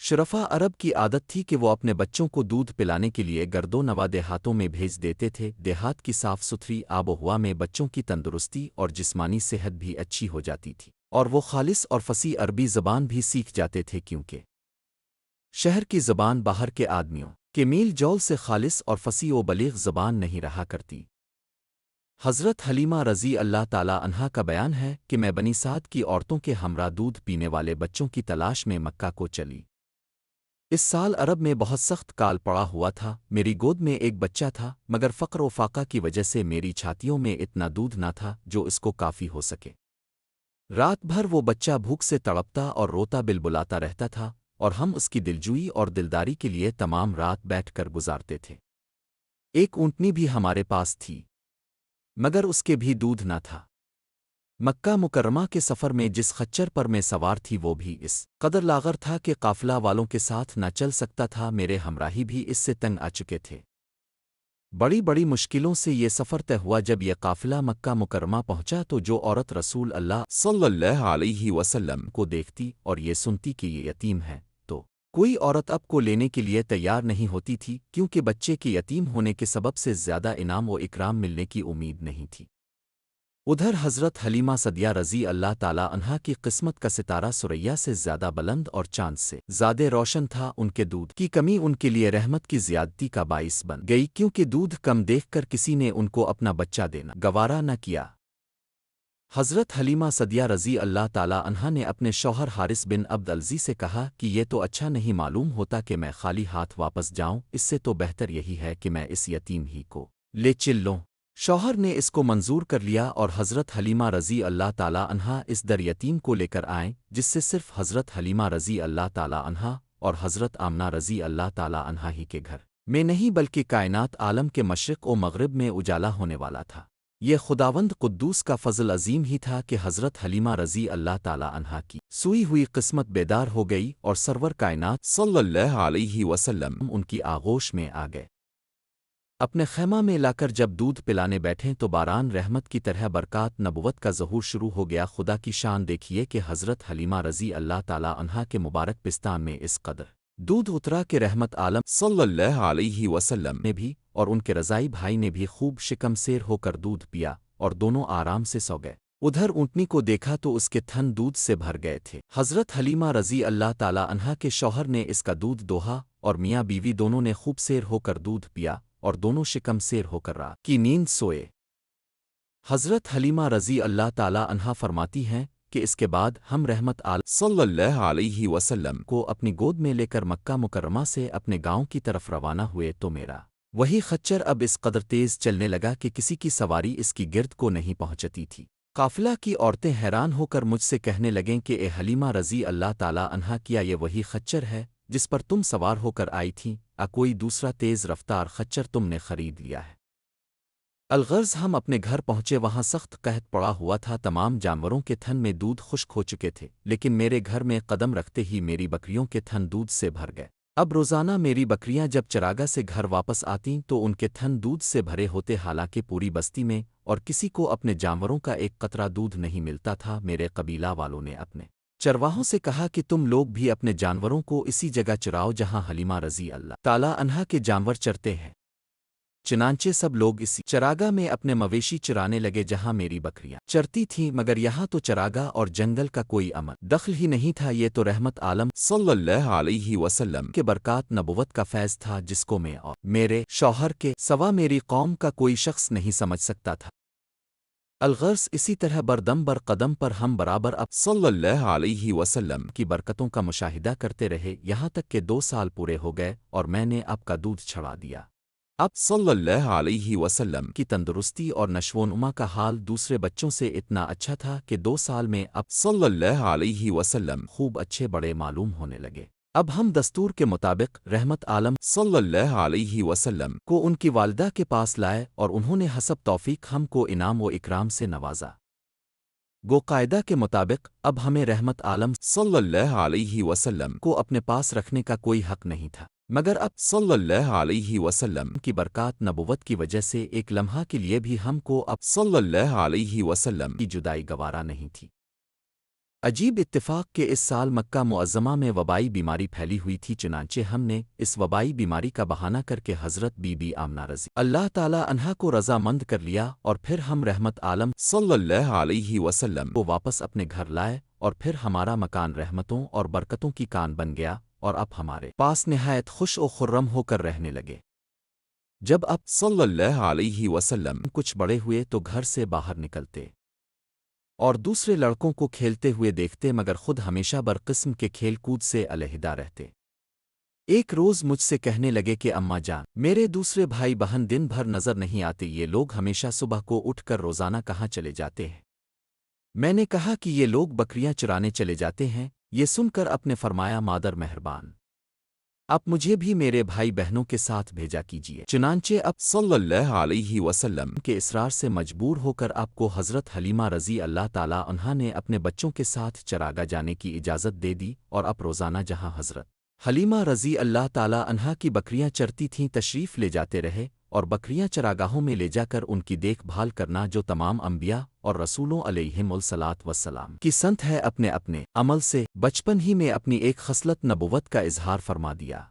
شرفا عرب کی عادت تھی کہ وہ اپنے بچوں کو دودھ پلانے کے لیے گردو نوا دیہاتوں میں بھیج دیتے تھے۔ دیہات کی صاف ستھری آب و ہوا میں بچوں کی تندرستی اور جسمانی صحت بھی اچھی ہو جاتی تھی، اور وہ خالص اور فصیح عربی زبان بھی سیکھ جاتے تھے، کیونکہ شہر کی زبان باہر کے آدمیوں کے میل جول سے خالص اور فصیح و بلیغ زبان نہیں رہا کرتی۔ حضرت حلیمہ رضی اللہ تعالیٰ عنہا کا بیان ہے کہ میں بنی سعد کی عورتوں کے ہمراہ دودھ پینے والے بچوں کی تلاش میں مکہ کو چلی۔ اس سال عرب میں بہت سخت کال پڑا ہوا تھا، میری گود میں ایک بچہ تھا، مگر فقر و فاقہ کی وجہ سے میری چھاتیوں میں اتنا دودھ نہ تھا جو اس کو کافی ہو سکے۔ رات بھر وہ بچہ بھوک سے تڑپتا اور روتا بلبلاتا رہتا تھا، اور ہم اس کی دلجوئی اور دلداری کے لیے تمام رات بیٹھ کر گزارتے تھے۔ ایک اونٹنی بھی ہمارے پاس تھی، مگر اس کے بھی دودھ نہ تھا۔ مکہ مکرمہ کے سفر میں جس خچر پر میں سوار تھی وہ بھی اس قدر لاغر تھا کہ قافلہ والوں کے ساتھ نہ چل سکتا تھا، میرے ہمراہی بھی اس سے تنگ آ چکے تھے۔ بڑی بڑی مشکلوں سے یہ سفر طے ہوا۔ جب یہ قافلہ مکہ مکرمہ پہنچا تو جو عورت رسول اللہ صلی اللہ علیہ وسلم کو دیکھتی اور یہ سنتی کہ یہ یتیم ہے، تو کوئی عورت اب کو لینے کے لیے تیار نہیں ہوتی تھی، کیونکہ بچے کے یتیم ہونے کے سبب سے زیادہ انعام و اکرام ملنے کی امید نہیں تھی۔ ادھر حضرت حلیمہ سعدیہ رضی اللہ تعالیٰ عنہا کی قسمت کا ستارہ سریا سے زیادہ بلند اور چاند سے زیادہ روشن تھا۔ ان کے دودھ کی کمی ان کے لیے رحمت کی زیادتی کا باعث بن گئی، کیونکہ دودھ کم دیکھ کر کسی نے ان کو اپنا بچہ دینا گوارا نہ کیا۔ حضرت حلیمہ سعدیہ رضی اللہ تعالیٰ عنہا نے اپنے شوہر حارث بن عبد العزیز سے کہا کہ یہ تو اچھا نہیں معلوم ہوتا کہ میں خالی ہاتھ واپس جاؤں، اس سے تو بہتر یہی ہے کہ میں اس یتیم ہی کو لے چل لوں۔ شوہر نے اس کو منظور کر لیا اور حضرت حلیمہ رضی اللہ تعالیٰ عنہا اس در یتیم کو لے کر آئیں، جس سے صرف حضرت حلیمہ رضی اللہ تعالیٰ عنہا اور حضرت آمنہ رضی اللہ تعالیٰ عنہا ہی کے گھر میں نہیں بلکہ کائنات عالم کے مشرق و مغرب میں اجالا ہونے والا تھا۔ یہ خداوند قدوس کا فضل عظیم ہی تھا کہ حضرت حلیمہ رضی اللہ تعالیٰ عنہا کی سوئی ہوئی قسمت بیدار ہو گئی اور سرور کائنات صلی اللہ علیہ وسلم ان کی آغوش میں آ گئے۔ اپنے خیمہ میں لا کر جب دودھ پلانے بیٹھیں تو باران رحمت کی طرح برکات نبوت کا ظہور شروع ہو گیا۔ خدا کی شان دیکھیے کہ حضرت حلیمہ رضی اللہ تعالیٰ عنہا کے مبارک پستان میں اس قدر دودھ اترا کہ رحمت عالم صلی اللہ علیہ وسلم نے بھی اور ان کے رضائی بھائی نے بھی خوب شکم سیر ہو کر دودھ پیا، اور دونوں آرام سے سو گئے۔ ادھر اونٹنی کو دیکھا تو اس کے تھن دودھ سے بھر گئے تھے۔ حضرت حلیمہ رضی اللہ تعالیٰ عنہا کے شوہر نے اس کا دودھ دوہا، اور میاں بیوی دونوں نے خوب سیر ہو کر دودھ پیا، اور دونوں شکم سیر ہو کر رات کی نیند سوئے۔ حضرت حلیمہ رضی اللہ تعالیٰ عنہا فرماتی ہیں کہ اس کے بعد ہم رحمت عالم صلی اللہ علیہ وسلم کو اپنی گود میں لے کر مکہ مکرمہ سے اپنے گاؤں کی طرف روانہ ہوئے تو میرا وہی خچر اب اس قدر تیز چلنے لگا کہ کسی کی سواری اس کی گرد کو نہیں پہنچتی تھی۔ قافلہ کی عورتیں حیران ہو کر مجھ سے کہنے لگیں کہ اے حلیمہ رضی اللہ تعالیٰ عنہا، کیا یہ وہی خچر ہے جس پر تم سوار ہو کر آئی تھیں؟ کوئی دوسرا تیز رفتار خچر تم نے خرید لیا ہے؟ الغرض ہم اپنے گھر پہنچے، وہاں سخت قحط پڑا ہوا تھا، تمام جانوروں کے تھن میں دودھ خشک ہو چکے تھے، لیکن میرے گھر میں قدم رکھتے ہی میری بکریوں کے تھن دودھ سے بھر گئے۔ اب روزانہ میری بکریاں جب چراگاہ سے گھر واپس آتیں تو ان کے تھن دودھ سے بھرے ہوتے، حالانکہ پوری بستی میں اور کسی کو اپنے جانوروں کا ایک قطرہ دودھ نہیں ملتا تھا۔ میرے قبیلہ والوں نے اپنے چرواہوں سے کہا کہ تم لوگ بھی اپنے جانوروں کو اسی جگہ چراؤ جہاں حلیمہ رضی اللہ تعالیٰ عنہا کے جانور چرتے ہیں۔ چنانچہ سب لوگ اسی چراگاہ میں اپنے مویشی چرانے لگے جہاں میری بکریاں چرتی تھیں، مگر یہاں تو چراگاہ اور جنگل کا کوئی عمل دخل ہی نہیں تھا۔ یہ تو رحمت عالم صلی اللہ علیہ وسلم کے برکات نبوت کا فیض تھا، جس کو میں اور میرے شوہر کے سوا میری قوم کا کوئی شخص نہیں سمجھ سکتا تھا۔ الغرض اسی طرح بردم بر قدم پر ہم برابر اب صلی اللہ علیہ وسلم کی برکتوں کا مشاہدہ کرتے رہے، یہاں تک کہ 2 سال پورے ہو گئے اور میں نے اب کا دودھ چھڑا دیا۔ اب صلی اللہ علیہ وسلم کی تندرستی اور نشو و نما کا حال دوسرے بچوں سے اتنا اچھا تھا کہ 2 سال میں اب صلی اللہ علیہ وسلم خوب اچھے بڑے معلوم ہونے لگے۔ اب ہم دستور کے مطابق رحمت عالم صلی اللہ علیہ وسلم کو ان کی والدہ کے پاس لائے، اور انہوں نے حسب توفیق ہم کو انعام و اکرام سے نوازا۔ گو قاعدہ کے مطابق اب ہمیں رحمت عالم صلی اللہ علیہ وسلم کو اپنے پاس رکھنے کا کوئی حق نہیں تھا، مگر اب صلی اللہ علیہ وسلم کی برکات نبوت کی وجہ سے ایک لمحہ کے لیے بھی ہم کو اب صلی اللہ علیہ وسلم کی جدائی گوارا نہیں تھی۔ عجیب اتفاق کہ اس سال مکہ معظمہ میں وبائی بیماری پھیلی ہوئی تھی، چنانچہ ہم نے اس وبائی بیماری کا بہانہ کر کے حضرت بی بی آمنہ رضی اللہ تعالی عنہا کو رضا مند کر لیا، اور پھر ہم رحمت عالم صلی اللہ علیہ وسلم کو واپس اپنے گھر لائے، اور پھر ہمارا مکان رحمتوں اور برکتوں کی کان بن گیا، اور اب ہمارے پاس نہایت خوش و خرم ہو کر رہنے لگے۔ جب اب صلی اللہ علیہ وسلم کچھ بڑے ہوئے تو گھر سے باہر نکلتے اور دوسرے لڑکوں کو کھیلتے ہوئے دیکھتے، مگر خود ہمیشہ برقسم کے کھیل کود سے علیحدہ رہتے۔ ایک روز مجھ سے کہنے لگے کہ اماں جان، میرے دوسرے بھائی بہن دن بھر نظر نہیں آتے، یہ لوگ ہمیشہ صبح کو اٹھ کر روزانہ کہاں چلے جاتے ہیں؟ میں نے کہا کہ یہ لوگ بکریاں چرانے چلے جاتے ہیں۔ یہ سن کر اپنے فرمایا مادر مہربان، اب مجھے بھی میرے بھائی بہنوں کے ساتھ بھیجا کیجیے۔ چنانچہ اب صلی اللہ علیہ وسلم کے اصرار سے مجبور ہو کر آپ کو حضرت حلیمہ رضی اللہ تعالی عنہا نے اپنے بچوں کے ساتھ چراگاہ جانے کی اجازت دے دی، اور اب روزانہ جہاں حضرت حلیمہ رضی اللہ تعالی عنہا کی بکریاں چرتی تھیں تشریف لے جاتے رہے، اور بکریاں چراگاہوں میں لے جا کر ان کی دیکھ بھال کرنا جو تمام انبیاء اور رسولوں علیہم الصلاۃ وسلام کی سنت ہے، اپنے اپنے عمل سے بچپن ہی میں اپنی ایک خصلت نبوت کا اظہار فرما دیا۔